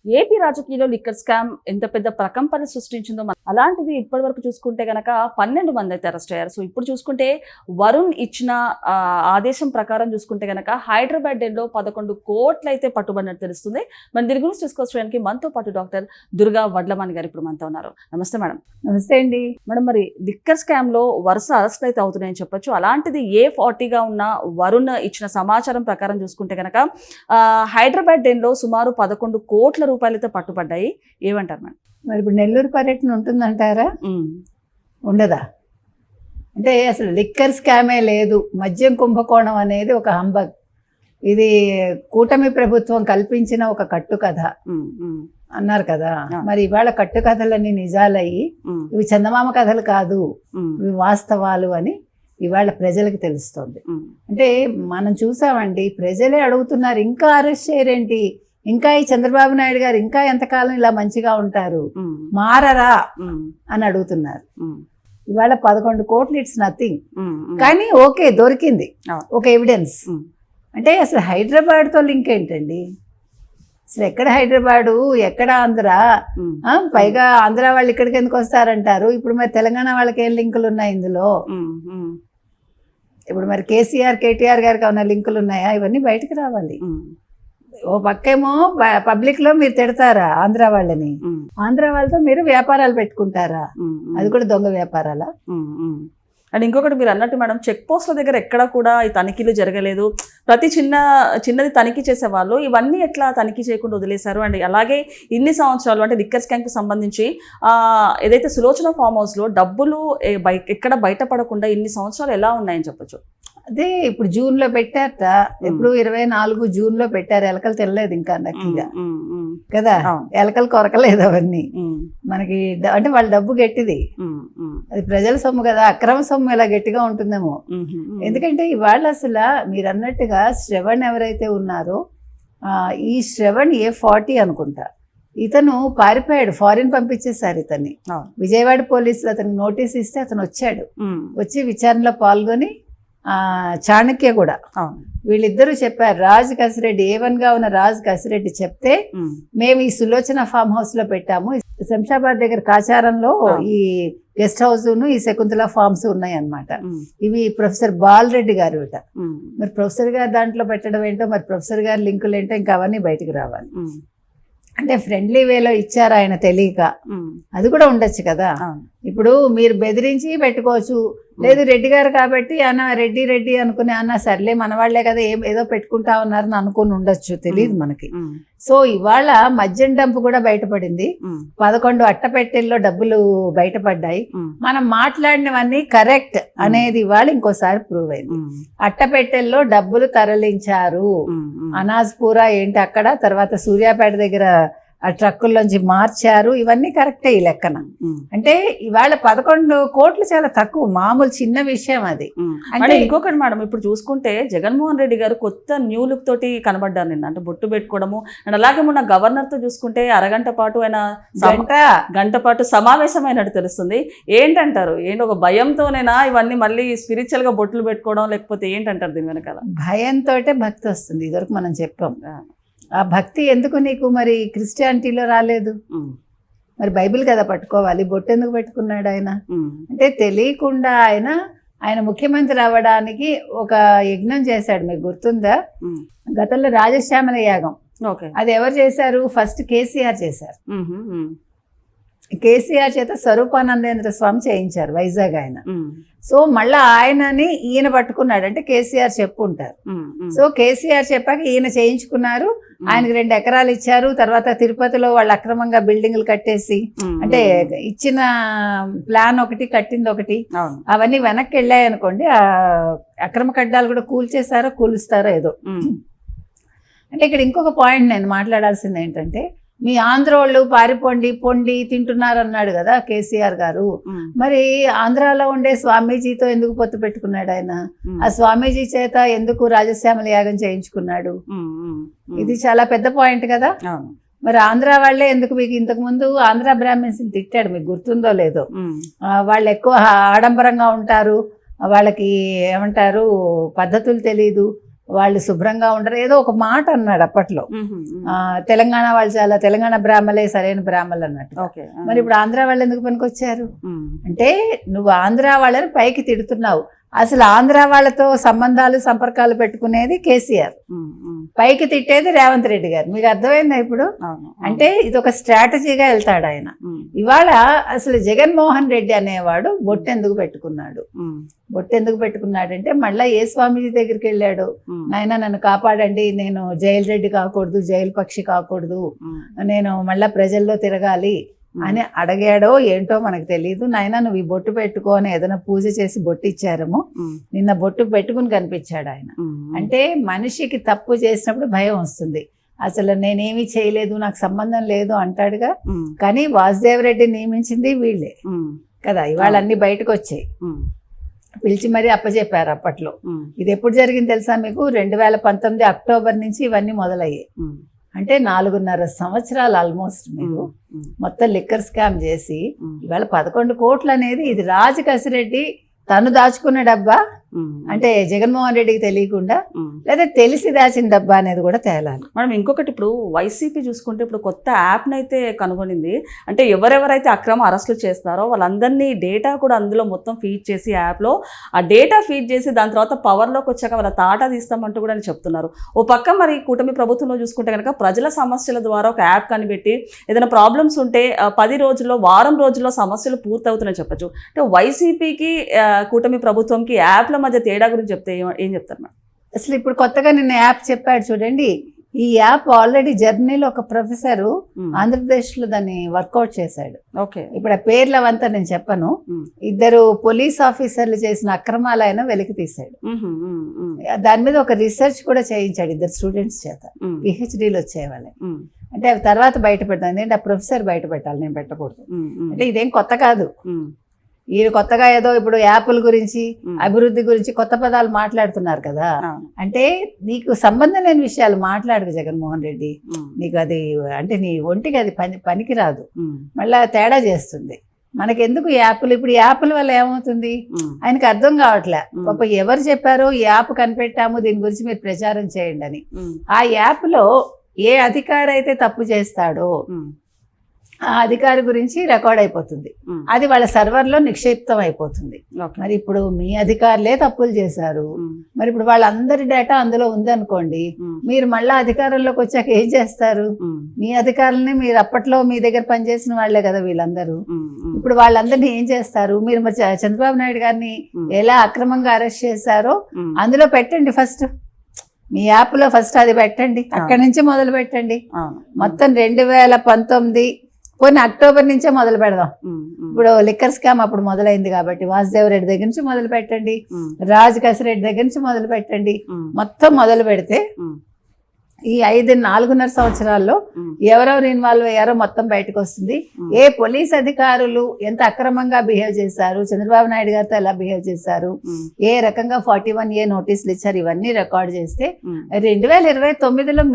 AP రాజకీయాల్లో liquor scam ఎంత పెద్ద ప్రకంపన సృష్టించిందో అలాంటిది ఇప్పటి వరకు చూసుకుంటే గనక 12 మంది అయితే అరెస్ట్ అయ్యారు. సో ఇప్పుడు చూసుకుంటే వరుణ్ ఇచ్చిన ఆదేశం ప్రకారం చూసుకుంటే గనక హైదరాబాద్ డెల్లో 11 కోట్లు అయితే పట్టుబడినట్టు తెలుస్తుంది. మన దీని గురించి చూసుకోవడానికి మనతో పాటు డాక్టర్ దుర్గా వడ్లమాని గారు ఇప్పుడు మనతో ఉన్నారు. నమస్తే మేడం. నమస్తే అండి మేడం, మరి లిక్కర్ స్కామ్ లో వరుస అరెస్ట్లు అయితే అవుతున్నాయని చెప్పొచ్చు. అలాంటిది A40గా ఉన్న వరుణ్ ఇచ్చిన సమాచారం ప్రకారం చూసుకుంటే గనక హైదరాబాద్ డెల్లో సుమారు 11 కోట్ల రూపాయలతో పట్టుబడ్డాయి. ఏమంటారు మేడం? మరి ఇప్పుడు నెల్లూరు పర్యటన ఉంటుందంటారా? ఉండదా? అంటే అసలు లిక్కర్ స్కామే లేదు, మద్యం కుంభకోణం అనేది ఒక హంబగ్. ఇది కూటమి ప్రభుత్వం కల్పించిన ఒక కట్టుకథ అన్నారు కదా. మరి ఇవాళ కట్టుకథలన్నీ నిజాలయ్యి ఇవి చందమామ కథలు కాదు, ఇవి వాస్తవాలు అని ఇవాళ ప్రజలకు తెలుస్తోంది. అంటే మనం చూసామండి, ప్రజలే అడుగుతున్నారు ఇంకా అరెస్ట్ చేయరేంటి, ఇంకా ఈ చంద్రబాబు నాయుడు గారు ఇంకా ఎంతకాలం ఇలా మంచిగా ఉంటారు, మారరా అని అడుగుతున్నారు. ఇవాళ 11 కోట్లు ఇట్స్ నథింగ్, కానీ ఓకే దొరికింది ఒక ఎవిడెన్స్. అంటే అసలు హైదరాబాద్తో లింక్ ఏంటండి? అసలు ఎక్కడ హైదరాబాదు, ఎక్కడ ఆంధ్ర? పైగా ఆంధ్ర వాళ్ళు ఇక్కడికి ఎందుకు వస్తారంటారు. ఇప్పుడు మరి తెలంగాణ వాళ్ళకి ఏం లింకులు ఉన్నాయి ఇందులో? ఇప్పుడు మరి కేసీఆర్ కేటీఆర్ గారికి ఏమైనా లింకులు ఉన్నాయా? ఇవన్నీ బయటకు రావాలి. ఓ పక్కేమో పబ్లిక్ లో మీరు తిడతారా ఆంధ్ర వాళ్ళని, ఆంధ్ర వాళ్ళతో మీరు వ్యాపారాలు పెట్టుకుంటారా? అది కూడా దొంగ వ్యాపారాలా? అండ్ ఇంకొకటి మీరు అన్నట్టు మేడం, చెక్ పోస్ట్ల దగ్గర ఎక్కడ కూడా ఈ తనిఖీలు జరగలేదు. ప్రతి చిన్నది తనిఖీ చేసేవాళ్ళు, ఇవన్నీ ఎట్లా తనిఖీ చేయకుండా వదిలేశారు? అండ్ అలాగే ఇన్ని సంవత్సరాలు అంటే లిక్కర్ స్కామ్ కి సంబంధించి ఏదైతే సులోచన ఫామ్ హౌస్ లో డబ్బులు ఎక్కడ బయటపడకుండా ఇన్ని సంవత్సరాలు ఎలా ఉన్నాయని చెప్పొచ్చు. అదే ఇప్పుడు జూన్ లో పెట్టారట, ఎప్పుడు 24 జూన్ లో పెట్టారు. ఎలకలు తినలేదు ఇంకా నక్కిగా కదా, ఎలకలు కొరకలేదు అవన్నీ మనకి. అంటే వాళ్ళ డబ్బు గట్టిది, అది ప్రజల సొమ్ము కదా, అక్రమ సొమ్ము ఇలా గట్టిగా ఉంటుందేమో. ఎందుకంటే ఇవాళ అసలు మీరు అన్నట్టుగా శ్రవణ్ ఎవరైతే ఉన్నారో, ఈ శ్రవణ్ A40 అనుకుంటా, ఇతను పారిపోయాడు, ఫారిన్ పంపించేశారు ఇతన్ని. విజయవాడ పోలీసులు అతనికి నోటీస్ ఇస్తే అతను వచ్చాడు, వచ్చి విచారణలో పాల్గొని చాణక్య కూడా వీళ్ళిద్దరూ చెప్పారు. రాజ్ కసిరెడ్డి, A1 గా ఉన్న రాజ్ కసిరెడ్డి చెప్తే మేము ఈ సులోచన ఫామ్ హౌస్ లో పెట్టాము. శంషాబాద్ దగ్గర కాచారంలో ఈ గెస్ట్ హౌస్ ను ఈ శకుంతల ఫార్మ్స్ ఉన్నాయి అన్నమాట. ఇవి ప్రొఫెసర్ బాలరెడ్డి గారు. మరి ప్రొఫెసర్ గారు దాంట్లో పెట్టడం ఏంటో, మరి ప్రొఫెసర్ గారి లింకులు ఏంటో, ఇంకా అవన్నీ బయటకు రావాలి. అంటే ఫ్రెండ్లీ వేలో ఇచ్చారు ఆయన తెలియక, అది కూడా ఉండొచ్చు కదా. ఇప్పుడు మీరు బెదిరించి పెట్టుకోవచ్చు, లేదు రెడ్డి గారు కాబట్టి అన్న రెడ్డి అనుకునే అన్న సర్లే మన వాళ్లే కదా ఏదో పెట్టుకుంటా ఉన్నారని అనుకుని ఉండొచ్చు, తెలియదు మనకి. సో ఇవాళ మద్యం డంపు కూడా బయటపడింది, 11 అట్టపెట్టెల్లో డబ్బులు బయటపడ్డాయి. మనం మాట్లాడినవన్నీ కరెక్ట్ అనేది ఇవాళ ఇంకోసారి ప్రూవ్ అయింది. అట్టపెట్టెల్లో డబ్బులు తరలించారు, అనాజ్పూరా ఏంటి అక్కడ, తర్వాత సూర్యాపేట దగ్గర ఆ ట్రక్కుల్లోంచి మార్చారు, ఇవన్నీ కరెక్టే ఈ లెక్కన. అంటే ఇవాళ 11 కోట్లు చాలా తక్కువ, మామూలు చిన్న విషయం అది. అంటే ఇంకొకటి మేడం, ఇప్పుడు చూసుకుంటే జగన్మోహన్ రెడ్డి గారు కొత్త న్యూ లుక్ తోటి కనబడ్డారు నిన్న. అంటే బొట్టు పెట్టుకోవడము, అండ్ అలాగే మొన్న గవర్నర్ తో చూసుకుంటే అరగంట పాటు ఆయన గంట పాటు సమావేశమైనట్టు తెలుస్తుంది. ఏంటంటారు? ఒక భయంతోనేనా ఇవన్నీ మళ్ళీ స్పిరిచువల్ గా బొట్లు పెట్టుకోవడం, లేకపోతే ఏంటంటారు దీని వెనకాల? భయంతో భక్తి వస్తుంది, ఇదివరకు మనం చెప్పాం. ఆ భక్తి ఎందుకు నీకు మరి క్రిస్టియానిటీలో రాలేదు? మరి బైబిల్ కదా పట్టుకోవాలి, బొట్టు ఎందుకు పెట్టుకున్నాడు ఆయన? అంటే తెలియకుండా ఆయన ముఖ్యమంత్రి అవ్వడానికి ఒక యజ్ఞం చేశాడు, మీకు గుర్తుందా? గతంలో రాజశ్యామల యాగం, అది ఎవరు చేశారు? ఫస్ట్ కేసీఆర్ చేశారు. కేసీఆర్ చేత స్వరూపానందేంద్ర స్వామి చేయించారు వైజాగ్ ఆయన. సో మళ్ళా ఆయనని ఈయన పట్టుకున్నాడు, అంటే కేసీఆర్ చెప్పుంటారు. సో కేసీఆర్ చెప్పాక ఈయన చేయించుకున్నారు, ఆయనకి 2 ఎకరాలు ఇచ్చారు. తర్వాత తిరుపతిలో వాళ్ళు అక్రమంగా బిల్డింగ్లు కట్టేసి, అంటే ఇచ్చిన ప్లాన్ ఒకటి కట్టింది ఒకటి, అవన్నీ వెనక్కి వెళ్ళాయి అనుకోండి. ఆ అక్రమ కడ్డాలు కూడా కూల్చేశారో కూలుస్తారో ఏదో. అంటే ఇక్కడ ఇంకొక పాయింట్ నేను మాట్లాడాల్సింది ఏంటంటే, మీ ఆంధ్రోళ్ళు పారిపోండి పొండి తింటున్నారు అన్నాడు కదా కేసీఆర్ గారు. మరి ఆంధ్రాలో ఉండే స్వామీజీతో ఎందుకు పొత్తు పెట్టుకున్నాడు ఆయన? ఆ స్వామీజీ చేత ఎందుకు రాజశ్యామల యాగం చేయించుకున్నాడు? ఇది చాలా పెద్ద పాయింట్ కదా. మరి ఆంధ్ర వాళ్ళే ఎందుకు? మీకు ఇంతకు ముందు ఆంధ్ర బ్రాహ్మిన్స్ తిట్టాడు, మీకు గుర్తుందో లేదో. వాళ్ళు ఎక్కువ ఆడంబరంగా ఉంటారు, వాళ్ళకి ఏమంటారు పద్ధతులు తెలీదు, వాళ్ళు శుభ్రంగా ఉండరు, ఏదో ఒక మాట అన్నాడు అప్పట్లో. తెలంగాణ వాళ్ళు చాలా, తెలంగాణ బ్రాహ్మలే సరైన బ్రాహ్మలు అన్నట్టు. మరి ఇప్పుడు ఆంధ్ర వాళ్ళు ఎందుకు పనికొచ్చారు అంటే, నువ్వు ఆంధ్ర వాళ్ళని పైకి తిడుతున్నావు, అసలు ఆంధ్ర వాళ్ళతో సంబంధాలు సంపర్కాలు పెట్టుకునేది కేసీఆర్, పైకి తిట్టేది రేవంత్ రెడ్డి గారు. మీకు అర్థమైందా ఇప్పుడు? అంటే ఇది ఒక స్ట్రాటజీగా వెళ్తాడు ఆయన. ఇవాళ అసలు జగన్మోహన్ రెడ్డి అనేవాడు బొట్టెందుకు పెట్టుకున్నాడు, బొట్టెందుకు పెట్టుకున్నాడంటే మళ్ళా ఏ స్వామీజీ దగ్గరికి వెళ్ళాడు, నాయన నన్ను కాపాడండి, నేను జైలు రెడ్డి కాకూడదు, జైలు పక్షి కాకూడదు, నేను మళ్ళా ప్రజల్లో తిరగాలి అని అడిగాడో ఏంటో మనకు తెలియదు. నాయన నువ్వు ఈ బొట్టు పెట్టుకొని ఏదైనా పూజ చేసి బొట్టు ఇచ్చారేమో, నిన్న బొట్టు పెట్టుకుని కనిపించాడు ఆయన. అంటే మనిషికి తప్పు చేసినప్పుడు భయం వస్తుంది. అసలు నేనేమీ చేయలేదు, నాకు సంబంధం లేదు అంటాడుగా. కానీ వాసుదేవరెడ్డి నియమించింది వీళ్ళే కదా, ఇవాళ అన్ని బయటకు వచ్చాయి, పిలిచి మరీ అప్పచెప్పారు అప్పట్లో. ఇది ఎప్పుడు జరిగింది తెలుసా మీకు? 2019 అక్టోబర్ నుంచి ఇవన్నీ మొదలయ్యాయి. అంటే 4.5 సంవత్సరాలు ఆల్మోస్ట్ మీరు మొత్తం లిక్కర్ స్కామ్ చేసి ఇవాళ 11 కోట్లు అనేది ఇది రాజు కసిరెడ్డి తను దాచుకున్న డబ్బా అంటే జగన్మోహన్ రెడ్డికి తెలియకుండా, లేదా తెలిసి దాచిన డబ్బా అనేది కూడా తేలాలి. మనం ఇంకొకటి ఇప్పుడు వైసీపీ చూసుకుంటే ఇప్పుడు కొత్త యాప్ని అయితే కనుగొనింది. అంటే ఎవరెవరైతే అక్రమ అరెస్టులు చేస్తారో వాళ్ళందరినీ డేటా కూడా అందులో మొత్తం ఫీడ్ చేసి యాప్లో ఆ డేటా ఫీడ్ చేసి దాని తర్వాత పవర్లోకి వచ్చాక వాళ్ళ తాటా తీస్తామంటూ కూడా చెప్తున్నారు. ఓ పక్క మరి కూటమి ప్రభుత్వంలో చూసుకుంటే కనుక ప్రజల సమస్యల ద్వారా ఒక యాప్ కనిపెట్టి ఏదైనా ప్రాబ్లమ్స్ ఉంటే 10 రోజుల్లో వారం రోజుల్లో సమస్యలు పూర్తవుతున్నాయని చెప్పచ్చు. అంటే వైసీపీకి కూటమి ప్రభుత్వంకి యాప్ల మధ్య తేడా గురించి చెప్తే ఏం చెప్తారు మేడం? అసలు ఇప్పుడు కొత్తగా నిన్న యాప్ చెప్పాడు చూడండి, ఈ యాప్ ఆల్రెడీ జర్నీలో ఒక ప్రొఫెసర్ ఆంధ్రప్రదేశ్ లో దాన్ని వర్కౌట్ చేశాడు. ఇప్పుడు ఆ పేర్లు అవంతా నేను చెప్పను. 2 పోలీస్ ఆఫీసర్లు చేసిన అక్రమాలు ఆయన వెలికి తీశాడు. దాని మీద ఒక రీసెర్చ్ కూడా చేయించాడు 2 స్టూడెంట్స్ చేత, పిహెచ్డీలు వచ్చేవాళ్ళే. అంటే అవి తర్వాత బయట పెడతాను, ఎందుకంటే ఆ ప్రొఫెసర్ బయట పెట్టాలి, నేను పెట్టకూడదు. అంటే ఇదేం కొత్త కాదు. ఈయన కొత్తగా ఏదో ఇప్పుడు యాప్ల గురించి అభివృద్ధి గురించి కొత్త పదాలు మాట్లాడుతున్నారు కదా. అంటే నీకు సంబంధం లేని విషయాలు మాట్లాడదు జగన్మోహన్ రెడ్డి. నీకు అది అంటే నీ ఒంటికి అది పనికి రాదు, మళ్ళా తేడా చేస్తుంది. మనకెందుకు యాప్లు? ఇప్పుడు యాప్ల వల్ల ఏమవుతుంది ఆయనకి అర్థం కావట్లే. పాప ఎవరు చెప్పారో ఈ యాప్ కనిపెట్టాము, దీని గురించి మీరు ప్రచారం చేయండి అని. ఆ యాప్ లో ఏ అధికారి అయితే తప్పు చేస్తాడో ఆ అధికారి గురించి రికార్డ్ అయిపోతుంది, అది వాళ్ళ సర్వర్ లో నిక్షిప్తం అయిపోతుంది. మరి ఇప్పుడు మీ అధికారులే తప్పులు చేశారు, మరి ఇప్పుడు వాళ్ళందరి డేటా అందులో ఉందనుకోండి, మీరు మళ్ళా అధికారంలోకి వచ్చాక ఏం చేస్తారు? మీ అధికారులని మీరు అప్పట్లో మీ దగ్గర పనిచేసిన వాళ్లే కదా వీళ్ళందరూ. ఇప్పుడు వాళ్ళందరినీ ఏం చేస్తారు? మీరు మరి చంద్రబాబు నాయుడు గారిని ఎలా అక్రమంగా అరెస్ట్ చేశారో అందులో పెట్టండి ఫస్ట్, మీ యాప్ లో ఫస్ట్ అది పెట్టండి, అక్కడి నుంచి మొదలు పెట్టండి. మొత్తం 2019 పోనీ అక్టోబర్ నుంచే మొదలు పెడదాం. ఇప్పుడు లిక్కర్ స్కామ్ అప్పుడు మొదలైంది కాబట్టి వాసుదేవరెడ్డి దగ్గర నుంచి మొదలు పెట్టండి, రాజు కసిరెడ్డి దగ్గర నుంచి మొదలు పెట్టండి. మొత్తం మొదలు పెడితే ఈ 4.5 సంవత్సరాల్లో ఎవరెవరు ఇన్వాల్వ్ అయ్యారో మొత్తం బయటకు వస్తుంది. ఏ పోలీస్ అధికారులు ఎంత అక్రమంగా బిహేవ్ చేశారు, చంద్రబాబు నాయుడు గారితో ఎలా బిహేవ్ చేశారు, ఏ రకంగా 41A నోటీసులు ఇచ్చారు, ఇవన్నీ రికార్డ్ చేస్తే 2029లో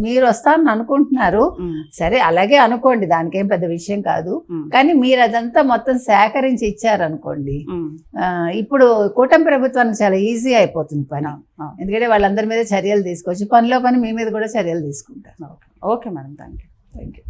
మీరు వస్తారని అనుకుంటున్నారు. సరే అలాగే అనుకోండి, దానికేం పెద్ద విషయం కాదు. కానీ మీరు అదంతా మొత్తం సేకరించి ఇచ్చారనుకోండి, ఇప్పుడు కూటమి ప్రభుత్వానికి చాలా ఈజీ అయిపోతుంది పని. ఎందుకంటే వాళ్ళందరి మీద చర్యలు తీసుకోవచ్చు, పనిలో పని మీ మీద కూడా చర్యలు తీసుకుంటారు. Okay madam, thank you.